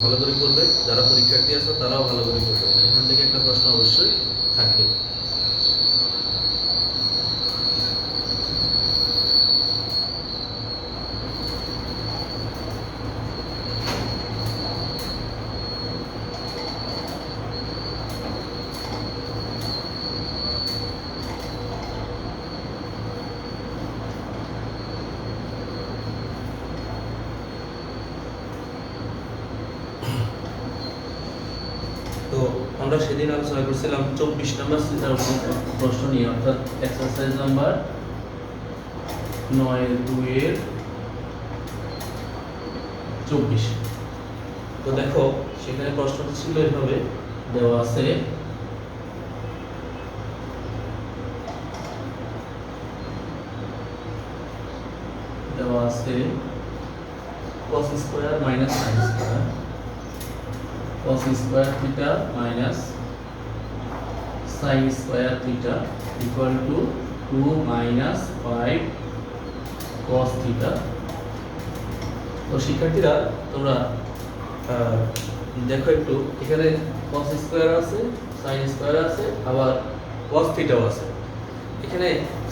ভালো করে করবে, যারা পরীক্ষার্থী আছে তারাও ভালো করে করবে। এখান থেকে একটা প্রশ্ন অবশ্যই থাকবে। তো আমরা সেদিন আলোচনা করছিলাম 24 নম্বর প্রশ্ন নিয়ে, অর্থাৎ এক্সারসাইজ নাম্বার 9-2-24। তো দেখো সেখানে প্রশ্নটা ছিল এভাবে দেওয়া আছে, cos square minus sin square, cos square theta minus sin square theta equal two 2 minus 5 cos theta. তো শিক্ষার্থীরা তোমরা দেখো একটু, এখানে cos স্কয়ার আছে, sin স্কয়ার আছে, আবার cos থিটাও আছে। এখানে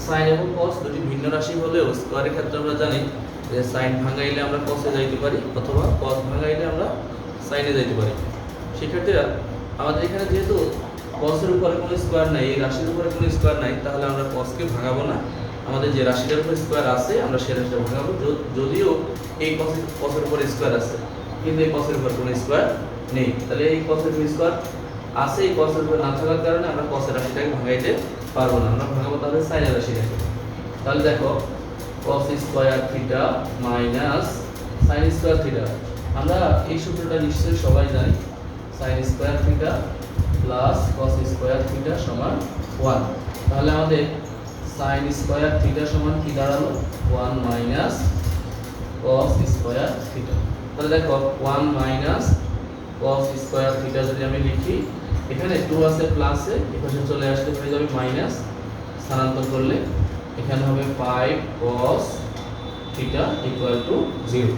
sin এবং cos দুটি ভিন্ন রাশি হলেও স্কয়ারের ক্ষেত্রে আমরা জানি যে sin ভাঙাইলে আমরা cos এ যাইতে পারি, অথবা cos ভাঙাইলে আমরা sin এ যাইতে পারি। শিক্ষার্থীরা আমাদের এখানে যেহেতু cos এর উপরে কোনো স্কয়ার নাই, এই রাশির উপরে কোনো স্কয়ার নাই, তাহলে আমরা cos কে ভাঙাবো না। আমাদের যে রাশিটার উপরে স্কয়ার আছে আমরা সেই রাশিটা ভাঙাবো, যদিও এই cos এর উপরে স্কয়ার আছে, কিন্তু এই cos এর উপরে কোনো স্কয়ার নেই। তাহলে এই cos এর উপরে স্কয়ার আছে, এই cos এর উপরে না থাকার কারণে আমরা cos এর রাশিটাকে ভাঙাইতে পারবো না, আমরা ভাঙাবো তাহলে sin এর রাশিটাকে। তাহলে দেখো cos square theta minus sin square theta, আমরা এই সূত্রটা নিশ্চয়ই সবাই জানি, sin square theta plus cos square theta সমান 1। তাহলে আমাদের sin স্কয়ার থিটা সমান কি দাঁড়ালো? 1 মাইনাস cos স্কয়ার থিটা। তাহলে দেখো 1 মাইনাস cos স্কয়ার থিটা যদি আমি লিখি, এখানে 2 আছে প্লাসে, এপাশে চলে আসলে হয়ে যাবে মাইনাস, স্থানান্তর করলে এখানে হবে 5 cos থিটা ইকুয়াল টু 0।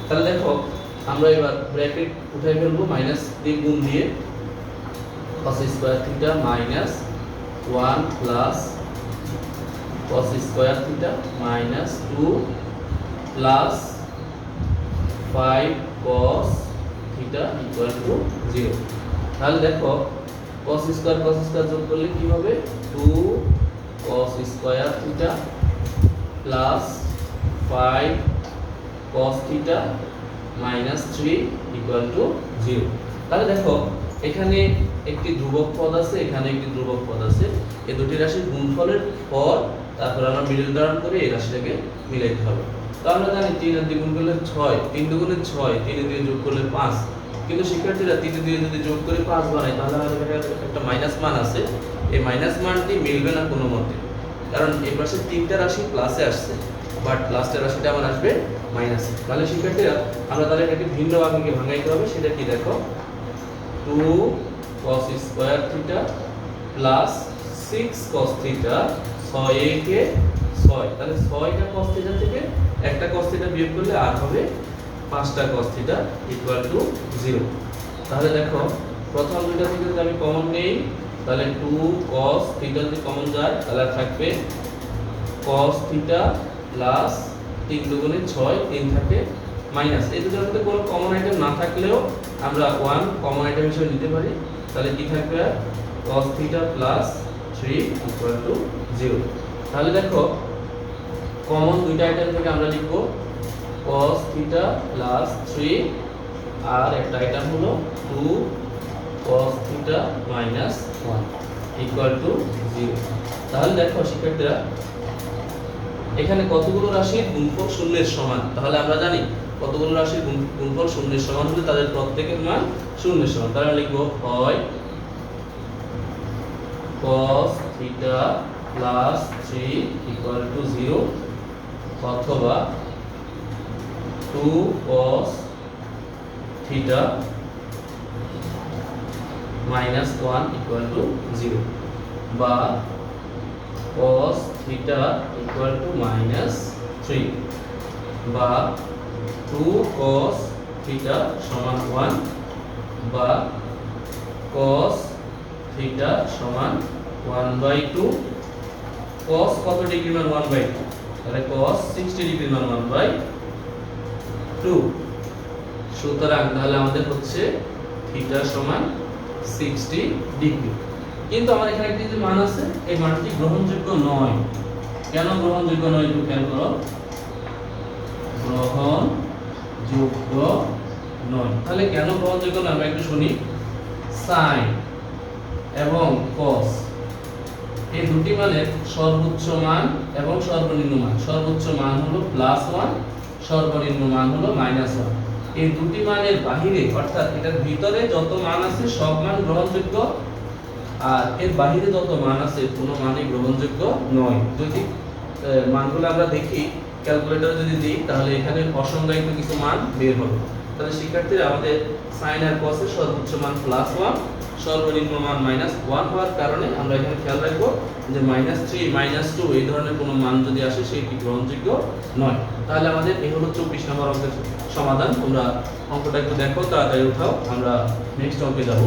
তাহলে দেখো আমরা এবার ব্র্যাকেট উঠাই ফেলবো, মাইনাস দিয়ে গুণ দিয়ে, cos square theta minus 1 plus cos square theta minus 2 plus 5 cos theta equal to 0। তাহলে দেখো cos স্কয়ার যোগ করলে কি হবে? 2 cos square theta plus 5 cos theta minus 3 equal to 0। তাহলে দেখো এখানে একটি ধ্রুবক পদ আছে, এখানে একটি ধ্রুবক পদ আছে, এই দুটি রাশির গুণফলের পর তারপর আমরা মিডল টার্ম করে এই রাশিটাকে মিলাইতে হবে। তো আমরা জানি 3 আর 2 গুণ করলে 6, 3 দুগুণে 6, 3 এ 2 যোগ করলে 5। কিন্তু শিক্ষার্থীরা 3 এ 2 যদি যোগ করে 5 বানাই, তাহলে আমাদের এখানে একটা মাইনাস মান আছে, এই মাইনাস মানটি মিলবে না কোনো মতে, কারণ এই পাশে 3টা রাশি প্লাসে আসছে, বাট লাস্টের রাশিটা আমার আসবে মাইনাসে। তাহলে শিক্ষার্থীরা আমরা তাহলে এটাকে ভিন্ন ভাগে ভাঙাইতে হবে, সেটা কি দেখো, 2 cos square theta plus 6 cos theta, 6 কে 6, তাহলে 6টা cos থিটা থেকে একটা cos থিটা বিয়োগ করলে আর হবে 5টা cos থিটা ইকুয়াল টু 0। তাহলে দেখো প্রথম দুইটা থেকে যদি আমি কমন নেই, তাহলে 2 cos থিটা যদি কমন যায় তাহলে থাকবে cos থিটা প্লাস 3 দুগুণে 6, 3 থাকে মাইনাস, এই দুটোর মধ্যে কোনো কমন আইটেম না থাকলেও আমরা 1 কমন আইটেম হিসেবে নিতে পারি। তাহলে কি থাকবে? cos theta plus 3 equal to 0। তাহলে দেখো কমন দুইটা আইটেম থেকে আমরা লিখব cos থিটা প্লাস 3, আর একটা আইটেম হলো 2 cos theta minus 1 equal to 0। তাহলে দেখো শিক্ষার্থীরা এখানে কতগুলো রাশির গুণফল শূন্যের সমান, তাহলে আমরা জানি কতগুলো রাশির গুণফল শূন্যের সমান হলে তাদের প্রত্যেকের মান শূন্যের সমান। তাহলে লিখব হয় cos theta plus 3 equal to 0, অথবা 2 cos theta minus 1 equal to 0, বা cos theta equal two minus 3, বা 2 cos থিটা সমান 1 বা cos থিটা সমান 1/2। cos কত ডিগ্রি মান 1/2, তাহলে cos 60 ডিগ্রি মান 1/2। সুতরাং তাহলে আমাদের হচ্ছে থিটা সমান 60 ডিগ্রি। কিন্তু আমার এখানে একটি যে মান আছে, এই মানটি গ্রহণযোগ্য নয়। কেন গ্রহণযোগ্য নয় একটু খেয়াল করো। গ্রহণযোগ্য নয়, তাহলে কেন গ্রহণযোগ্য নয় আমরা একটু শুনি। sin এবং cos এই দুটি মানের সর্বোচ্চ মান এবং সর্বনিম্ন মান, সর্বোচ্চ মান হলো +1, সর্বনিম্ন মান হলো -1। এই দুটি মানের বাহিরে অর্থাৎ এটার ভিতরে যত মান আছে সব মান গ্রহণযোগ্য, আর এর বাহিরে যত মান আছে কোনো মানই গ্রহণযোগ্য নয়। যদি মানগুলো আমরা দেখি ক্যালকুলেটরে যদি দিই, তাহলে এখানে অসংজ্ঞায়িত কিছু মান বের হবে। তাহলে শিক্ষার্থীরা আমাদের sin আর cos এর সর্বোচ্চ মান +1, সর্বনিম্ন মান -1 হওয়ার কারণে আমরা এখানে খেয়াল রাখবো যে -3 -2 এই ধরনের কোনো মান যদি আসে সেটি গ্রহণযোগ্য নয়। তাহলে আমাদের এই হলো 24 নম্বর অঙ্কের সমাধান। তোমরা অঙ্কটা একটু দেখো, তাড়াতাড়ি উঠাও, আমরা নেক্সট অঙ্কে যাব।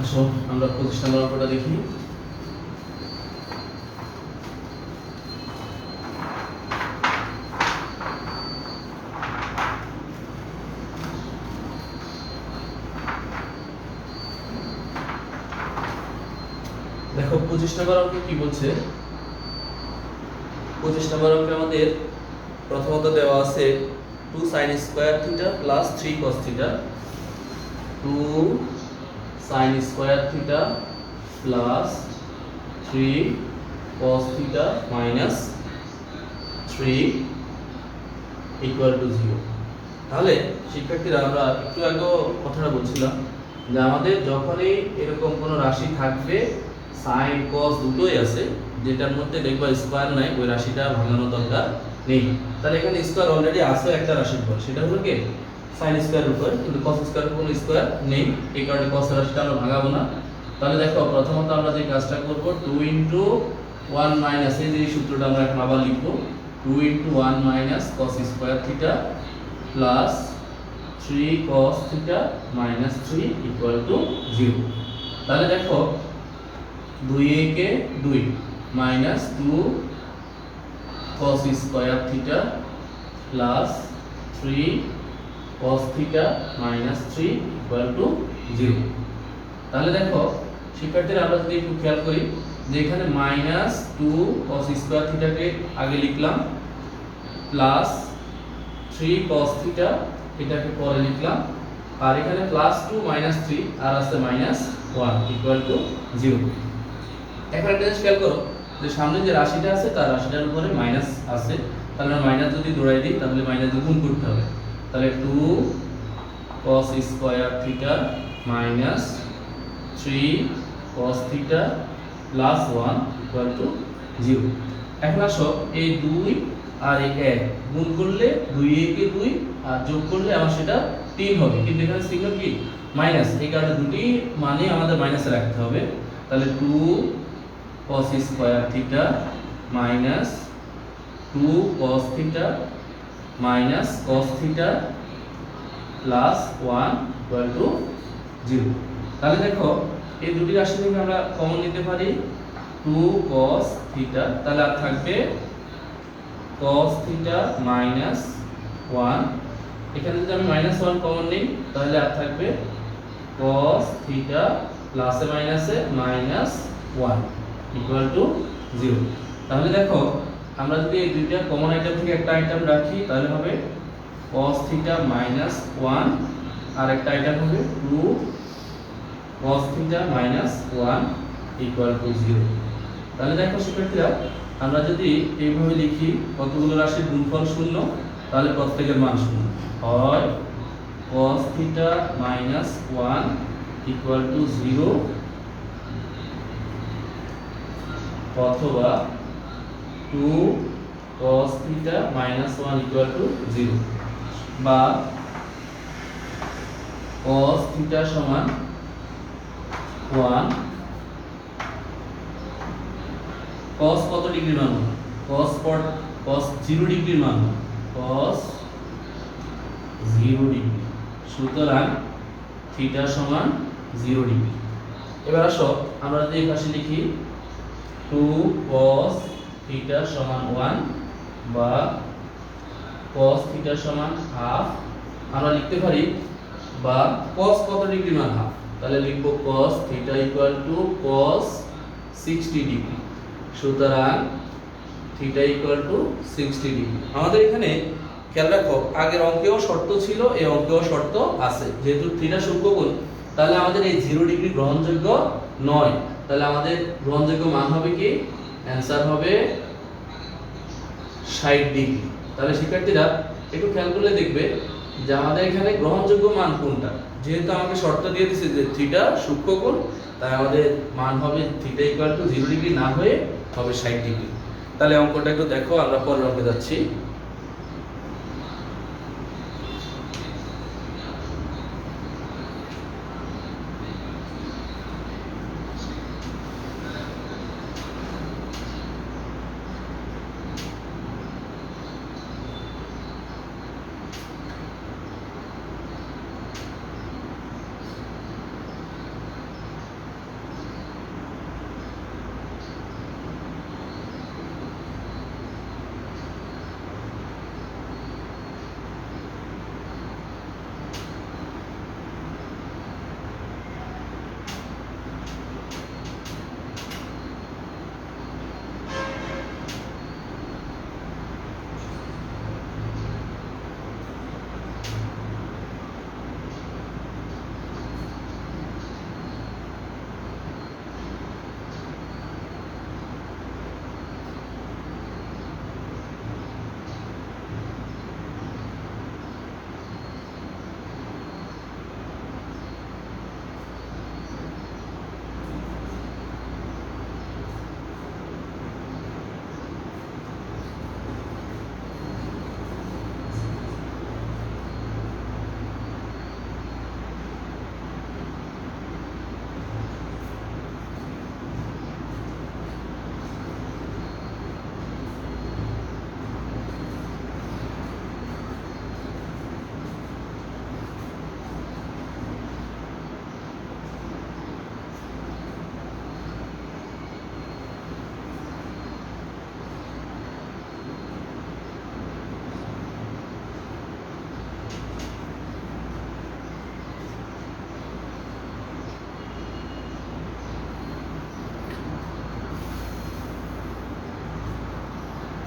আসো আমরা 25 নম্বর অঙ্কটা দেখি। দেখো 25 নম্বর অঙ্কে কি বলছে। 25 নম্বর অঙ্কে আমাদের প্রথমত দেওয়া আছে 2 sin square theta plus 3 cos theta, 2 sin square theta plus 3 cos theta minus 3 equal to 0। তাহলে শিক্ষার্থীরা আমরা একটু আগেও কথাটা বলছিলাম যে আমাদের যখনই এরকম কোনো রাশি থাকবে sin cos দুটোই আছে, যেটার মধ্যে দেখবা স্কয়ার নাই, ওই রাশিটা ভাঙানো দরকার নেই। তাহলে এখানে স্কয়ার অলরেডি আছে একটা রাশির পর, সেটা হলো কি sin স্কয়ারের উপর, কিন্তু cos স্কয়ারের কোনো স্কয়ার নেই, এই কারণে cos রাশিটা আমরা ভাঙাবো না। তাহলে দেখো প্রথমত আমরা যে কাজটা করব 2 * 1 মাইনাস, এই যে সূত্রটা আমরা এখন আবার লিখব 2 * 1 minus cos square theta plus 3 cos theta minus 3 equal to 0। তাহলে দেখো 2 একে 2 minus 2 cos square theta plus 3 cos theta minus 3 equal to 0। তাহলে দেখো শিক্ষার্থীরা আমরা যদি একটু খেয়াল করি যে এখানে মাইনাস 2 cos স্কয়ার থিটাকে আগে লিখলাম প্লাস 3 cos থিটা এটাকে পরে লিখলাম, আর এখানে প্লাস 2 মাইনাস 3 আর আছে মাইনাস 1 ইকুয়াল টু 0। এখন একটা জিনিস খেয়াল করো যে সামনে যে রাশিটা আছে তার রাশিটার উপরে মাইনাস আছে, তাহলে মাইনাস যদি দৌড়াই দিই তাহলে মাইনাস দিয়ে গুণ করতে হবে। তাহলে 2 cos square theta minus 3 cos theta plus 1 equal to 0। এখন আসো এই 2 আর এই 1 গুণ করলে 2 একে 2 আর যোগ করলে আমার সেটা 3 হবে, কিন্তু এখানে চিহ্ন কি মাইনাস, এই কারণে দুটি মানে আমাদের মাইনাসে রাখতে হবে। তাহলে 2 cos square theta minus 2 cos theta minus cos theta plus 1 equal to 0। তাহলে দেখো এই দুটি রাশি থেকে আমরা কমন নিতে পারি 2 cos থিটা, তাহলে আর থাকবে cos থিটা মাইনাস 1, এখানে যদি আমি মাইনাস 1 কমন নিই তাহলে আর থাকবে cos থিটা প্লাসে মাইনাসে মাইনাস 1 ইকুয়াল টু 0। তাহলে দেখো আমরা যদি এই দুইটা কমন আইটেম থেকে একটা আইটেম রাখি তাহলে হবে cos থিটা মাইনাস 1 আর একটা আইটেম হবে 2 cos theta minus 1 equal to 0। তাহলে দেখো শিক্ষার্থীরা আমরা যদি এইভাবে লিখি কতগুলো রাশির গুণফল 0, তাহলে প্রত্যেকের মান 0 হয় cos theta minus 1 equal to 0 অথবা 2 cos theta minus 1 equal to 0 বা cos থিটা সমান 1 cos কত ডিগ্রি মান, cos 0 ডিগ্রির মান, cos 0 ডিগ্রি, সুতরাং থিটা সমান 0 ডিগ্রি। এবার আসো আমরা যদি এই পাশে লিখি 2 cos থিটা সমান 1 বা cos থিটা সমান হাফ আমরা লিখতে পারি, বা cos কত ডিগ্রি মান হাফ, তাহলে লিখব cos theta equal two cos 60 degree, সুতরাং থিটা ইকুয়াল টু 60 ডিগ্রি। আমাদের এখানে খেয়াল রাখো আগের অঙ্কেও শর্ত ছিল, এই অঙ্কেও শর্ত আছে, যেহেতু থিটা সূক্ষ্মকোণ তাহলে আমাদের এই 0 ডিগ্রি গ্রহণযোগ্য নয়, তাহলে আমাদের গ্রহণযোগ্য মান হবে কি, অ্যানসার হবে 60 ডিগ্রি। তাহলে শিক্ষার্থীরা একটু খেয়াল করলে দেখবে যে আমাদের এখানে গ্রহণযোগ্য মান কোনটা, যেহেতু আমাকে শর্ত দিয়ে দিয়েছে যে থিটা সূক্ষ্মকোণ, তাই আমাদের মান হবে থিটা ইকুয়াল টু 0 ডিগ্রি না হয়ে হবে 60 ডিগ্রি। তাহলে অঙ্কটা একটু দেখো, আমরা পরের অঙ্কে যাচ্ছি।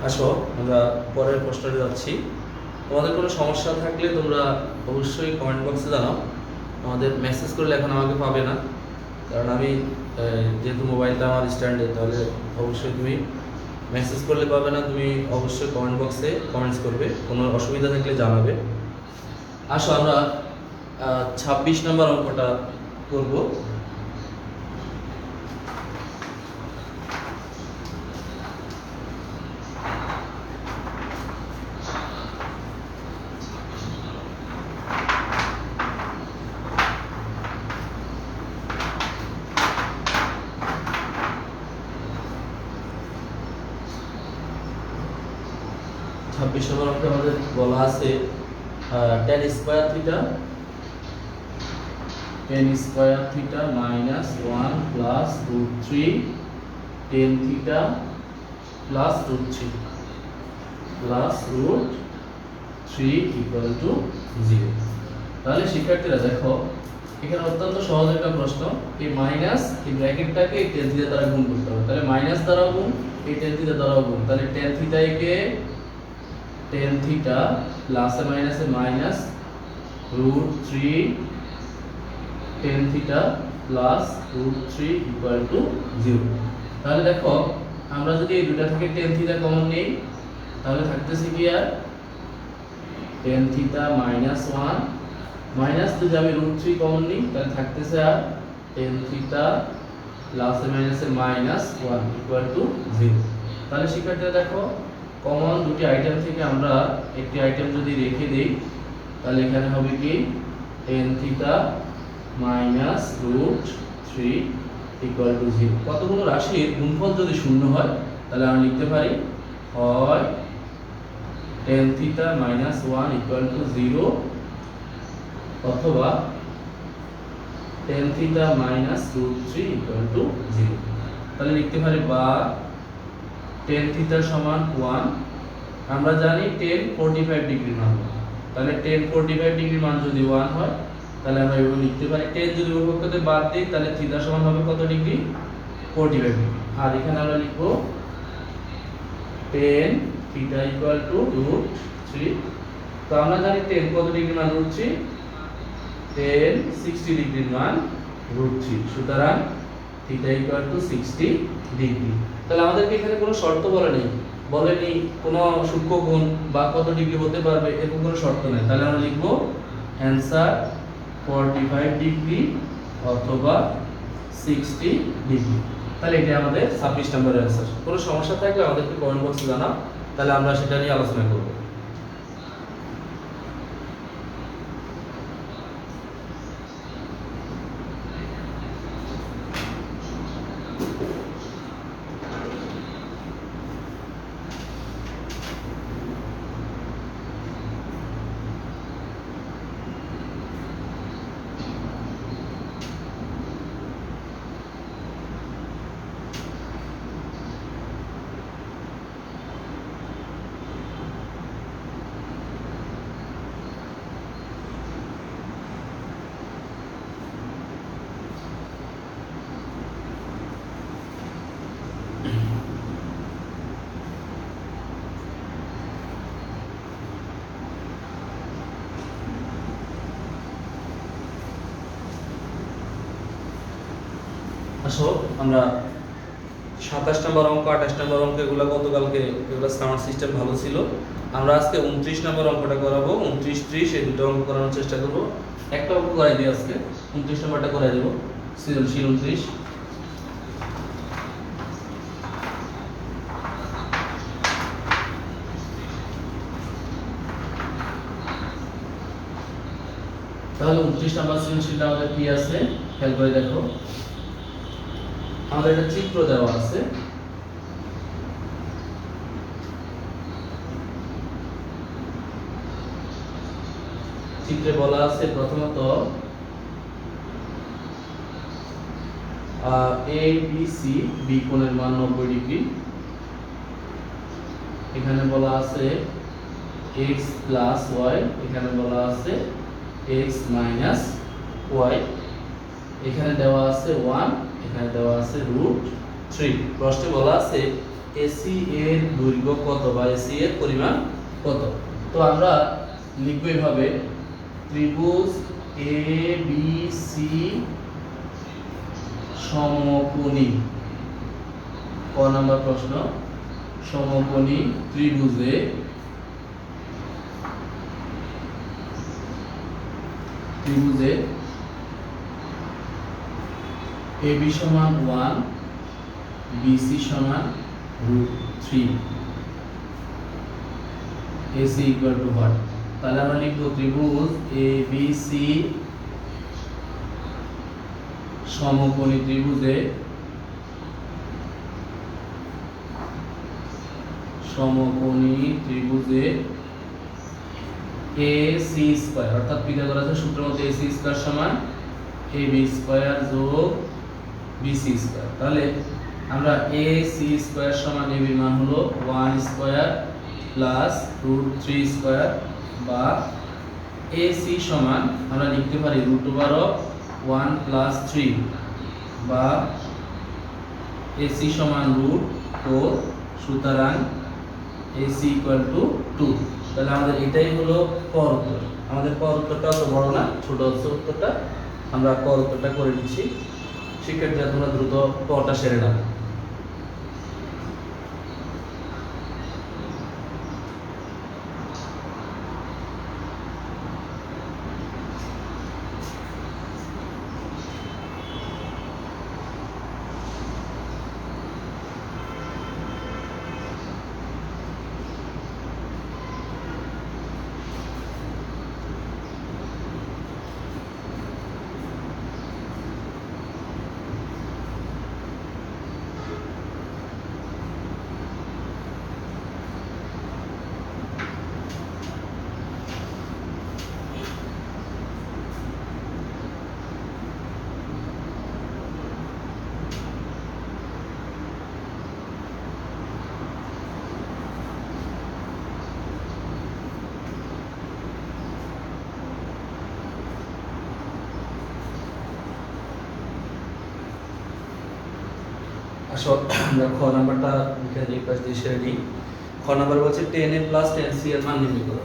আসো আমরা পরের প্রশ্নটি যাচ্ছি। তোমাদের কোনো সমস্যা থাকলে তোমরা অবশ্যই কমেন্ট বক্সে জানাও। আমাদের মেসেজ করলে এখন আমাকে পাবে না, কারণ আমি যেহেতু মোবাইলটা আমার স্ট্যান্ডে, তাহলে অবশ্যই তুমি মেসেজ করলে পাবে না, তুমি অবশ্যই কমেন্ট বক্সে কমেন্টস করবে, কোনো অসুবিধা থাকলে জানাবে। আসো আমরা 26 নম্বর অঙ্কটা করব। অঙ্কে আমাদের বলা আছে tan square theta minus 1 plus root 3 tan theta plus root 3 equal to 0। তাহলে শিক্ষার্থীরা দেখো, এখানে অত্যন্ত সহজ একটা প্রশ্ন। এই মাইনাস এই ব্র্যাকেটটাকে এই tan থিটা দ্বারা গুণ করতে হবে। তাহলে মাইনাস দ্বারাও গুণ, এই tan থিটা দ্বারাও গুণ। তাহলে tan থিটাকে tan থিটা প্লাসে মাইনাসে minus root 3 tan theta plus root 3 equal to 0। তাহলে দেখো, আমরা যদি এই দুটো থেকে tan থিটা কমন নেই, তাহলে থাকতেছে কি আর tan থিটা মাইনাস 1 মাইনাস, যদি আমি রুট 3 কমন নিই তাহলে থাকতেছে আর tan থিটা প্লাসে মাইনাসে মাইনাস 1 ইকুয়াল টু 0। তাহলে শিক্ষার্থীরা দেখো, কমন দুটি আইটেম থেকে আমরা একটি আইটেম যদি রেখে দেই, তাহলে এখানে হবে কি tan theta minus root 3 equal to 0। কতগুলো রাশির গুণফল যদি শূন্য হয়, তাহলে আমরা লিখতে পারি হয় tan theta minus 1 equal to 0, অথবা tan theta minus root 3 equal to 0। তাহলে লিখতে পারি বা tan থিটা সমান 1। আমরা জানি tan 45 ডিগ্রির মান, তাহলে tan 45 ডিগ্রির মান যদি 1 হয়, তাহলে আমরা এভাবে লিখতে পারি। tan যদি উভয় পক্ষে বাদ দিই, তাহলে থিটা সমান হবে কত ডিগ্রি? 45 ডিগ্রি। আর এখানে আমরা লিখব tan theta equal to root 3। তো আমরা জানি tan কত ডিগ্রির মান রুট 3, tan 60 ডিগ্রির মান রুট 3। সুতরাং থিটা ইকুয়াল টু 60 ডিগ্রি। তাহলে আমাদেরকে এখানে কোনো শর্ত বলেনি কোনো সূক্ষ্ম কোণ বা কত ডিগ্রি হতে পারবে, এরকম কোনো শর্ত নেই। তাহলে আমরা লিখব অ্যানসার 45 ডিগ্রি অথবা 60 ডিগ্রি। তাহলে এটা আমাদের 26 নম্বরের অ্যানসার। কোনো সমস্যা থাকলে আমাদেরকে কমেন্ট বক্সে জানাও, তাহলে আমরা সেটা নিয়ে আলোচনা করব। আসো আমরা 27 নম্বর অঙ্ক, 28 নম্বর অঙ্ক এগুলো গতকালকে এগুলো সামার সিস্টেম ভালো ছিল। আমরা আজকে 29 নম্বর অঙ্কটা করাবো। 29, 30 এই দুটো অঙ্ক করানোর চেষ্টা করব। একটা অঙ্ক করাই দিই আজকে, 29 নম্বরটা করাই দেব। সৃজনশীল 29। তাহলে 29 নম্বর সৃজনশীলটা আমাদের কি আছে খেয়াল করে দেখো। আমাদের একটা চিত্র দেওয়া আছে। চিত্রে বলা আছে প্রথমত এ বি সি বি কোণের মান 90 ডিগ্রি। এখানে বলা আছে x প্লাস y, এখানে বলা আছে x মাইনাস y, এখানে দেওয়া আছে 1, এখানে দেওয়া আছে √3। প্রশ্নে বলা আছে এসি এর দৈর্ঘ্য কত বা এসি এর পরিমাণ কত। তো আমরা লিখব এভাবে, ত্রিভুজ এ বি সি সমকোণী, ক নাম্বার প্রশ্ন, সমকোণী ত্রিভুজে AB সমান 1, BC সমান √3, AC ইকুয়াল টু what? তাহলে আমরা লিখব ত্রিভুজ ABC সমকোণী ত্রিভুজে AC স্কয়ার, অর্থাৎ পিথাগোরাসের সূত্র মতে AC স্কয়ার সমান AB স্কয়ার যোগ BC স্কয়ার। তাহলে আমরা AC স্কয়ার সমান AB এর মান হলো 1 স্কয়ার প্লাস √3 স্কয়ার, বা AC সমান আমরা লিখতে পারি √1 প্লাস 3, বা AC সমান √4, সুতরাং AC ইকুয়াল টু 2। তাহলে আমাদের এটাই হলো পর উত্তর। আমাদের পর উত্তরটা অত বড় না, ছোট হচ্ছে উত্তরটা, আমরা পর উত্তরটা করে দিচ্ছি। শিক্ষার্থীরা তোমরা দ্রুত পরটা সেরে নাও। আসো আমরা খ নাম্বারটা এখানে এই পাশ দিয়ে সেরে নিই। খ নাম্বার বলছে 10a প্লাস 10c এর মান নির্ণয় করো।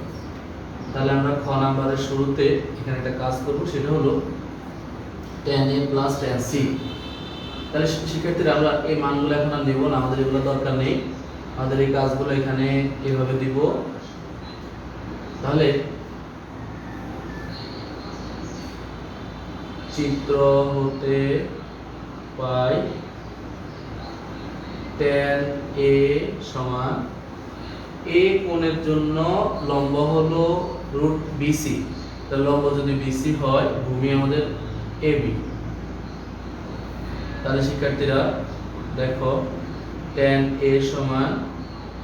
তাহলে আমরা খ নাম্বারের শুরুতে এখানে একটা কাজ করব, সেটা হলো 10a প্লাস 10c। তাহলে শিক্ষার্থীরা আমরা এই মানগুলো এখন আর নেব না, আমাদের এগুলো দরকার নেই। আমাদের এই কাজগুলো এখানে এভাবে দিব। তাহলে চিত্র হতে পাই 10a সমান a কোণের জন্য লম্ব হলো √BC। তাহলে লম্ব যদি BC হয়, ভূমি আমাদের AB। তাহলে শিক্ষার্থীরা দেখো 10a সমান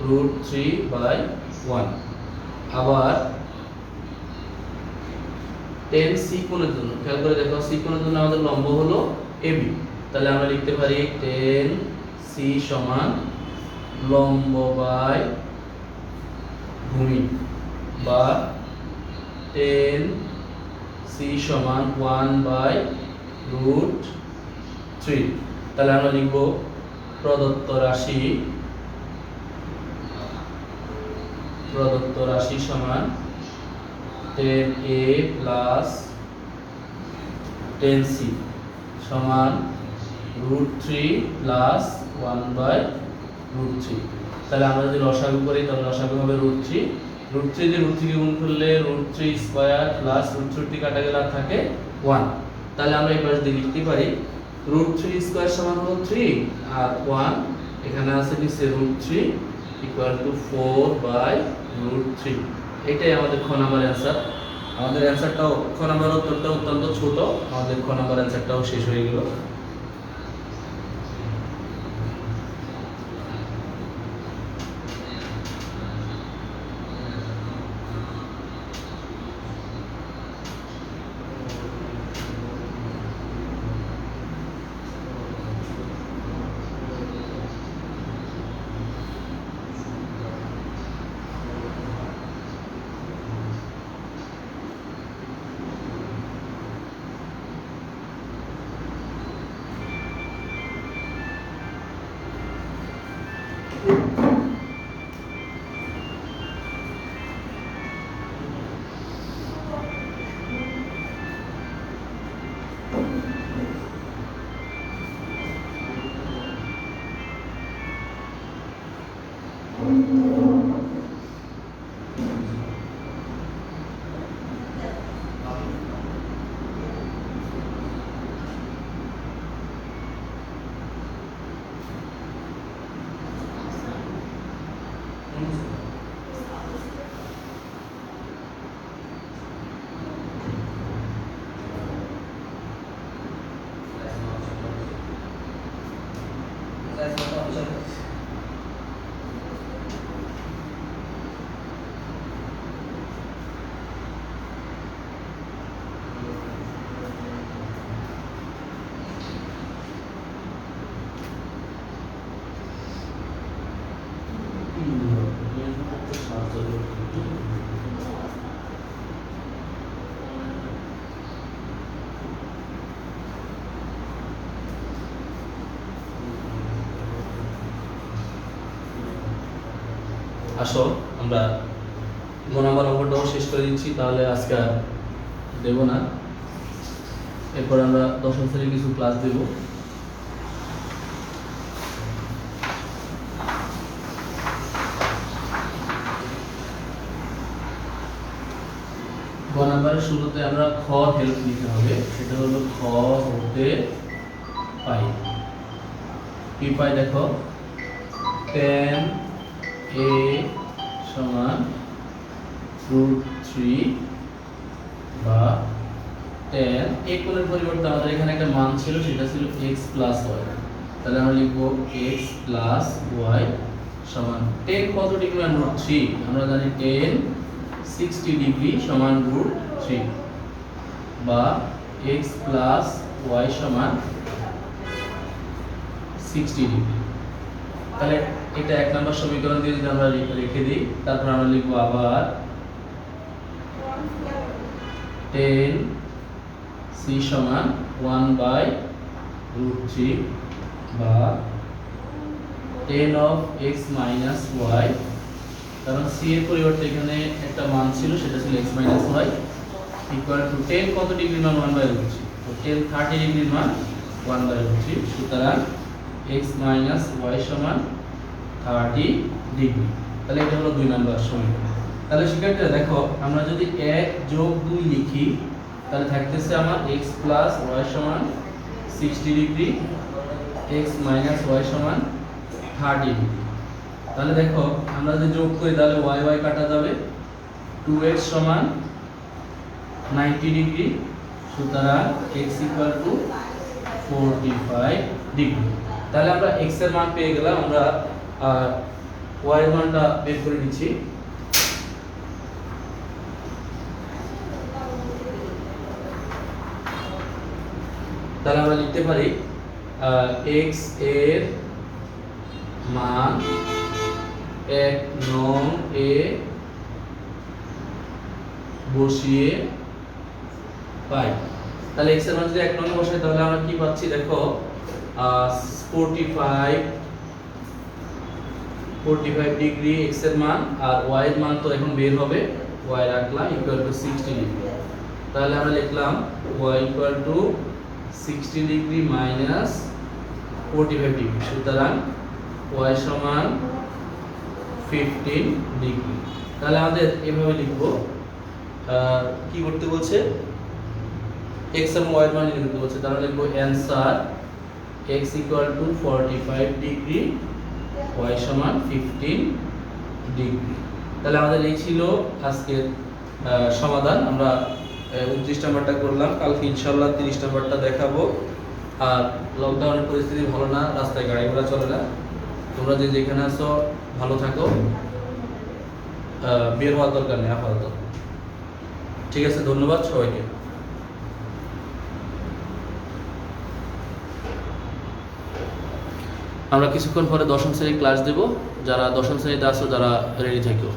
√3/1। আবার 10c কোণের জন্য খেয়াল করে দেখো, c কোণের জন্য আমাদের লম্ব হলো AB। তাহলে আমরা লিখতে পারি 10c সমান লম্ব বাই ভূমি, বা 10c সমান 1/√3। তাহলে আমরা লিখব প্রদত্ত রাশি সমান 10a প্লাস 10c সমান √3 প্লাস 1/√3। তাহলে আমরা যদি লসাগু করি তাহলে লসাগু হবে √3। √3 দিয়ে √3 কে গুণ করলে √3 স্কয়ার প্লাস √3 কাটা গেলে আর থাকে 1। তাহলে আমরা এই পাশে দিয়ে লিখতে পারি √3 স্কয়ার সমান হলো 3 আর 1 এখানে আছে নিচে √3 ইকুয়াল টু 4/√3। এটাই আমাদের খ নাম্বার অ্যানসার। আমাদের অ্যানসারটাও খ নাম্বার উত্তরটা অত্যন্ত ছোট, আমাদের খ নাম্বার অ্যানসারটাও শেষ হয়ে গেল। আসো আমরা গ নাম্বার অঙ্কটাও শেষ করে দিচ্ছি, তাহলে আজকে আর দেব না। এরপর আমরা দশম শ্রেণীর কিছু ক্লাস দেব। গ নাম্বারের শুরুতে আমরা খ হেল্প নিতে হবে, সেটা হলো খ হতে পাই। কি পাই দেখো, tan a সমান √3 বা tan a কোণের পরিবর্তে আমাদের এখানে একটা মান ছিল, সেটা ছিল x প্লাস y। তাহলে আমরা লিখব x প্লাস y সমান tan কত ডিগ্রি মান √3, আমরা জানি tan 60 ডিগ্রি সমান √3 বা x প্লাস y সমান 60 ডিগ্রি। তাহলে এটা এক নম্বর সমীকরণ দিয়ে যদি আমরা রেখে দিই, তারপর আমরা লিখব আবার tan c সমান 1/√3 বা tan of x minus y, কারণ c এর পরিবর্তে এখানে একটা মান ছিল, সেটা ছিল x minus y equal to tan কত ডিগ্রি মান 1/√3, তো tan 30 ডিগ্রির মান 1/√3। সুতরাং x minus y সমান 30 ডিগ্রি। তাহলে এটা হলো 2 নম্বর সমীকরণ। তাহলে শিক্ষার্থীরা দেখো, আমরা যদি 1 যোগ 2 লিখি, তাহলে থাকতেছে আমার x প্লাস y সমান 60 ডিগ্রি, x মাইনাস y সমান 30 ডিগ্রি। তাহলে দেখো আমরা যদি যোগ করি, তাহলে y y কাটা যাবে, 2x সমান 90 ডিগ্রি। সুতরাং x ইকুয়াল টু 45 ডিগ্রি। তাহলে আমরা x এর মান পেয়ে গেলাম, আমরা y এর মানটা বের করে নিচ্ছি। তাহলে আমরা লিখতে পারি x এর মান 1 নং এ বসিয়ে পাই। তাহলে x এর মান যদি 1 নং এ বসাই, তাহলে আমরা কি পাচ্ছি দেখো, 45 ডিগ্রি x এর মান, আর y এর মান তো এখন বের হবে, y রাখলাম ইকুয়াল টু 60 ডিগ্রি। তাহলে আমরা লিখলাম y equal to 60 degree minus 45 degree. সুতরাং y সমান 15 ডিগ্রি। তাহলে আমাদের এভাবে লিখব, কি করতে বলছে, x এবং y এর মান নির্ণয় করতে বলছে। তাহলে লিখব answer x equal to 45 degree, y সমান 15 ডিগ্রি। তাহলে আমাদের এই ছিল আজকের সমাধান। আমরা 29 নাম্বারটা করলাম, কালকে ইনশাআল্লাহ 30 নাম্বারটা দেখাবো। আর লকডাউনের পরিস্থিতি ভালো না, রাস্তায় গাড়ি ঘোড়া চলে না। তোমরা যে যেখানে আছো ভালো থাকো, বের হওয়ার দরকার নেই আপাতত। ঠিক আছে, ধন্যবাদ সবাইকে। আমরা কিছুক্ষণ পরে দশম শ্রেণীর ক্লাস দেব। যারা দশম শ্রেণীতে আছো, যারা রেডি থাকো।